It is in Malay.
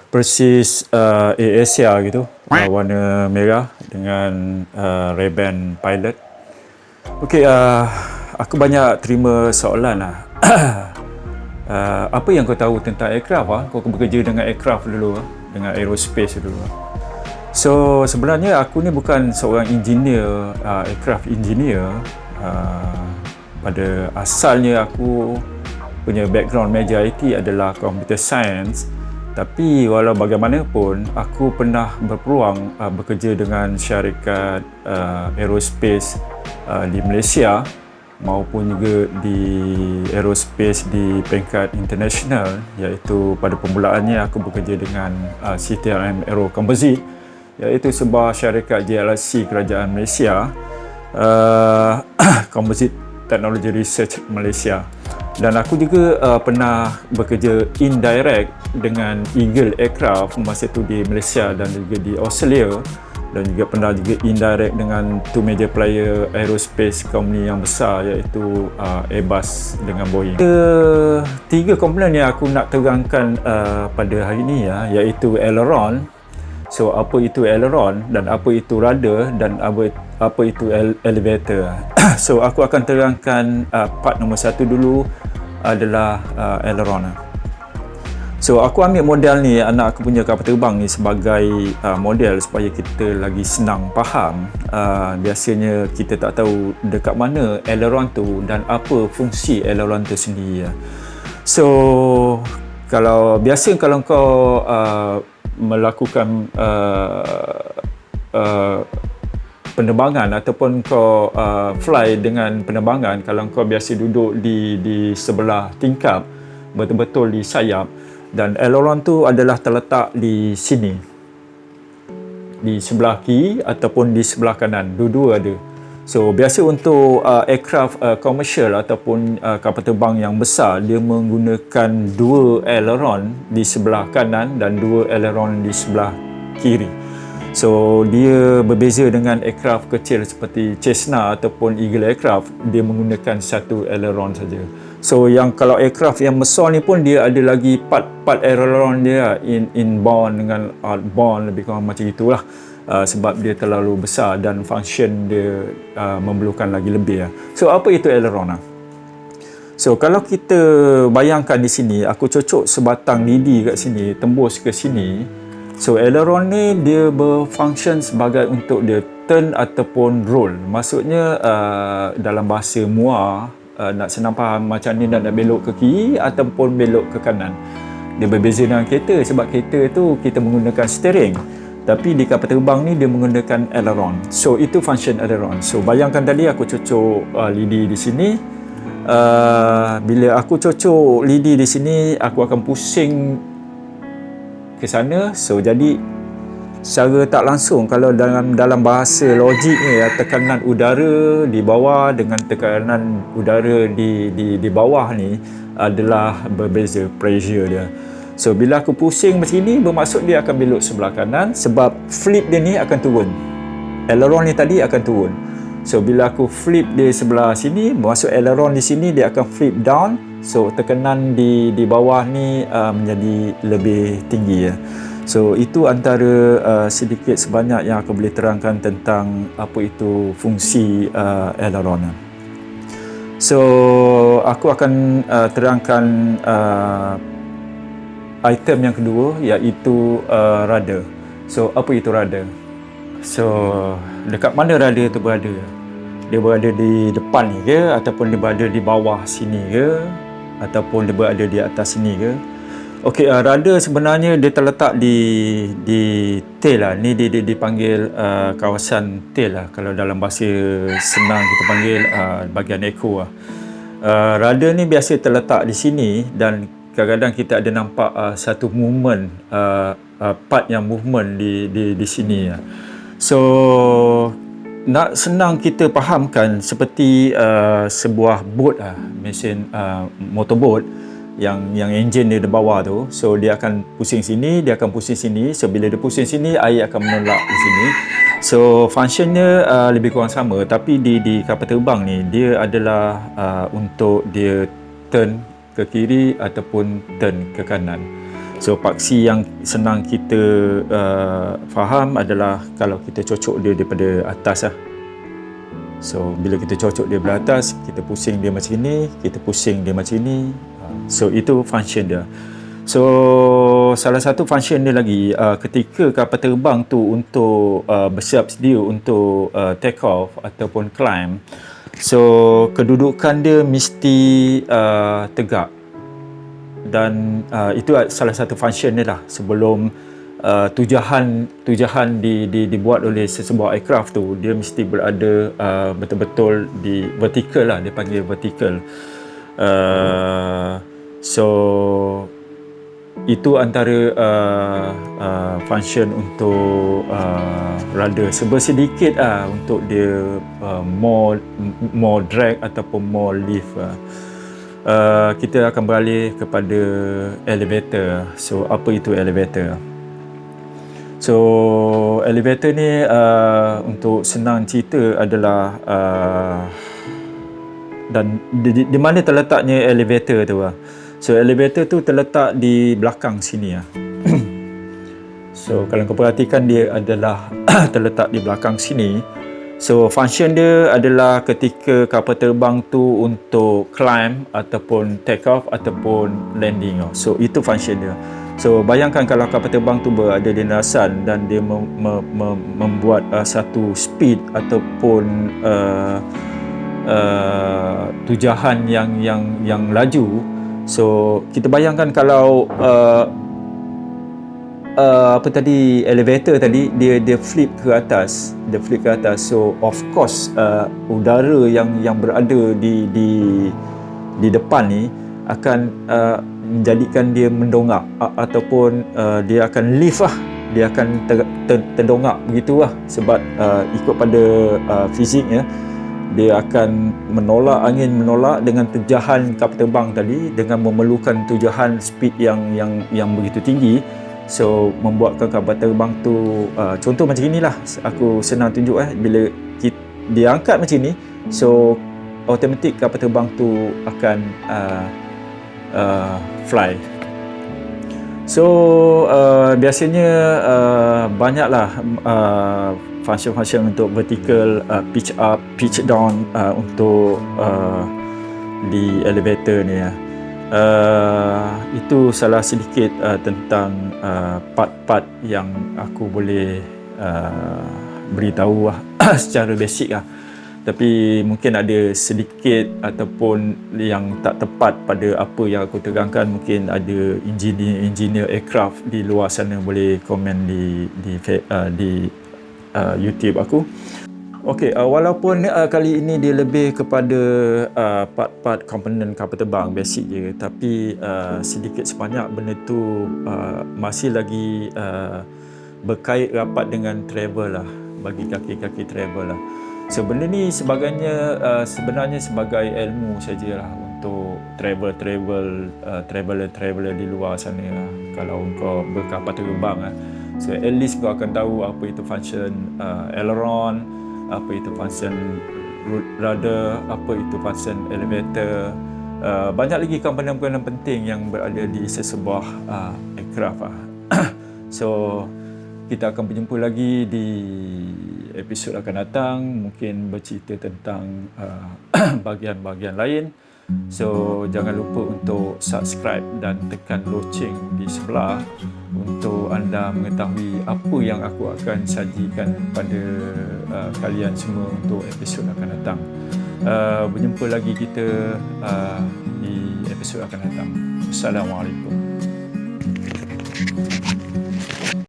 Persis AirAsia gitu, warna merah dengan Ray-Ban Pilot. Okey, aku banyak terima soalan lah. Apa yang kau tahu tentang aircraft? Kau bekerja dengan aircraft dulu, dengan aerospace dulu. So sebenarnya aku ni bukan seorang engineer, aircraft engineer. Pada asalnya aku punya background meja IT adalah computer science. Tapi walau bagaimanapun, aku pernah berpeluang bekerja dengan syarikat aerospace di Malaysia maupun juga di aerospace di peringkat international, iaitu pada permulaannya aku bekerja dengan CTRM Aero Composite, iaitu sebuah syarikat JLC Kerajaan Malaysia, Composite Technology Research Malaysia. Dan aku juga pernah bekerja indirect dengan Eagle Aircraft masa itu di Malaysia dan juga di Australia, dan juga pernah juga indirect dengan two major player aerospace company yang besar, iaitu Airbus dengan Boeing. Tiga komponen yang aku nak terangkan pada hari ini, iaitu aileron. So apa itu aileron dan apa itu rudder dan apa itu elevator. So aku akan terangkan part nombor satu dulu, adalah aileron. So aku ambil model ni, anak aku punya kapal terbang ni, sebagai model supaya kita lagi senang faham. Biasanya kita tak tahu dekat mana aileron tu dan apa fungsi aileron tu sendiri. So kalau kau melakukan penerbangan ataupun kau fly dengan penerbangan, kalau kau biasa duduk di sebelah tingkap, betul-betul di sayap, dan aileron tu adalah terletak di sini, di sebelah kiri ataupun di sebelah kanan, dua-dua ada. So biasa untuk aircraft commercial ataupun kapal terbang yang besar, dia menggunakan dua aileron di sebelah kanan dan dua aileron di sebelah kiri. So dia berbeza dengan aircraft kecil seperti Cessna ataupun Eagle Aircraft, dia menggunakan satu aileron saja. So kalau aircraft yang besar ni pun dia ada lagi part aileron dia, inbound dengan outbound, lebih kurang macam itulah. Sebab dia terlalu besar dan function dia memerlukan lagi lebih. So apa itu aileron? So kalau kita bayangkan di sini, aku cocok sebatang lidi kat sini, tembus ke sini. So aileron ni dia berfungsi sebagai untuk dia turn ataupun roll. Maksudnya dalam bahasa muar, nak senang faham macam ni, nak belok ke kiri ataupun belok ke kanan. Dia berbeza dengan kereta, sebab kereta tu kita menggunakan steering, tapi di kapal terbang ni dia menggunakan aileron. So itu function aileron. So bayangkan tadi aku cocok lidi di sini. Bila aku cocok lidi di sini, aku akan pusing ke sana. So jadi secara tak langsung, kalau dalam bahasa logik ni, tekanan udara di bawah dengan tekanan udara di bawah ni adalah berbeza, pressure dia. So bila aku pusing macam ni, bermaksud dia akan belok sebelah kanan, sebab flip dia ni akan turun. Aileron ni tadi akan turun. So bila aku flip dia sebelah sini, bermaksud aileron di sini dia akan flip down. So tekanan di bawah ni menjadi lebih tinggi. So itu antara sedikit sebanyak yang aku boleh terangkan tentang apa itu fungsi aileron. So aku akan terangkan item yang kedua, iaitu rudder. So apa itu rudder? So dekat mana rudder tu berada? Dia berada di depan ni ke, ataupun dia berada di bawah sini ke, ataupun dia berada di atas sini ke? Okey, rudder sebenarnya dia terletak di tail lah. Ni dia dipanggil kawasan tail lah. Kalau dalam bahasa senang kita panggil bahagian echo lah. Rudder ni biasa terletak di sini, dan kadang-kadang kita ada nampak satu movement, part yang movement di sini. So nak senang kita fahamkan, seperti sebuah boat, mesin motorboat yang enjin dia di bawah tu. So dia akan pusing sini, dia akan pusing sini. So bila dia pusing sini, air akan menolak di sini. So functionnya lebih kurang sama, tapi di kapal terbang ni dia adalah untuk dia turn ke kiri ataupun turn ke kanan. So paksi yang senang kita faham adalah kalau kita cocok dia daripada atas lah. So bila kita cocok dia dari atas, kita pusing dia macam ini, kita pusing dia macam ini. So itu function dia. So salah satu function dia lagi, ketika kapal terbang tu untuk bersiap sedia untuk take off ataupun climb, so kedudukan dia mesti tegak. Dan itu salah satu function dia lah sebelum tujahan dibuat oleh sesebuah aircraft tu, dia mesti berada betul-betul di vertical lah, dia panggil vertical. So itu antara function untuk rudder sedikit untuk dia more drag ataupun more lift. Kita akan beralih kepada elevator. So apa itu elevator? So elevator ni untuk senang cerita adalah dan di mana terletaknya elevator tu? So elevator tu terletak di belakang sini . So kalau kau perhatikan, dia adalah terletak di belakang sini. So function dia adalah ketika kapal terbang tu untuk climb ataupun take off ataupun landing. So itu function dia. So bayangkan kalau kapal terbang tu berada di landasan dan dia membuat satu speed ataupun tujahan yang laju. So kita bayangkan kalau elevator tadi dia flip ke atas, so of course udara yang berada di depan ni akan menjadikan dia mendongak ataupun dia akan lift lah, dia akan terdongak begitulah sebab ikut pada fiziknya dia akan angin menolak dengan tujahan kapal terbang tadi dengan memerlukan tujahan speed yang begitu tinggi. So membuatkan kapal terbang tu contoh macam inilah, aku senang tunjuk bila dia angkat macam ni, so automatik kapal terbang tu akan fly. So biasanya banyaklah function-function untuk vertical, pitch up, pitch down untuk di elevator ni . Itu salah sedikit tentang part-part yang aku boleh beritahu secara basic . Tapi mungkin ada sedikit ataupun yang tak tepat pada apa yang aku terangkan. Mungkin ada engineer aircraft di luar sana boleh komen di YouTube aku. Okey, walaupun kali ini dia lebih kepada part-part komponen kapal terbang basic je, tapi sedikit sebanyak benda tu masih lagi berkait rapat dengan travel lah, bagi kaki-kaki travel lah. So benda ni sebenarnya sebagai ilmu sajalah untuk traveler di luar sana lah. Kalau kau berkapal terbang so at least kau akan tahu apa itu function aileron, apa itu function rudder, apa itu function elevator. Banyak lagi komponen-komponen penting yang berada di sesebuah aircraft . So kita akan berjumpa lagi di episod akan datang, mungkin bercerita tentang bahagian-bahagian lain. So jangan lupa untuk subscribe dan tekan loceng di sebelah untuk anda mengetahui apa yang aku akan sajikan pada kalian semua untuk episod akan datang. Berjumpa lagi kita di episod akan datang. Assalamualaikum.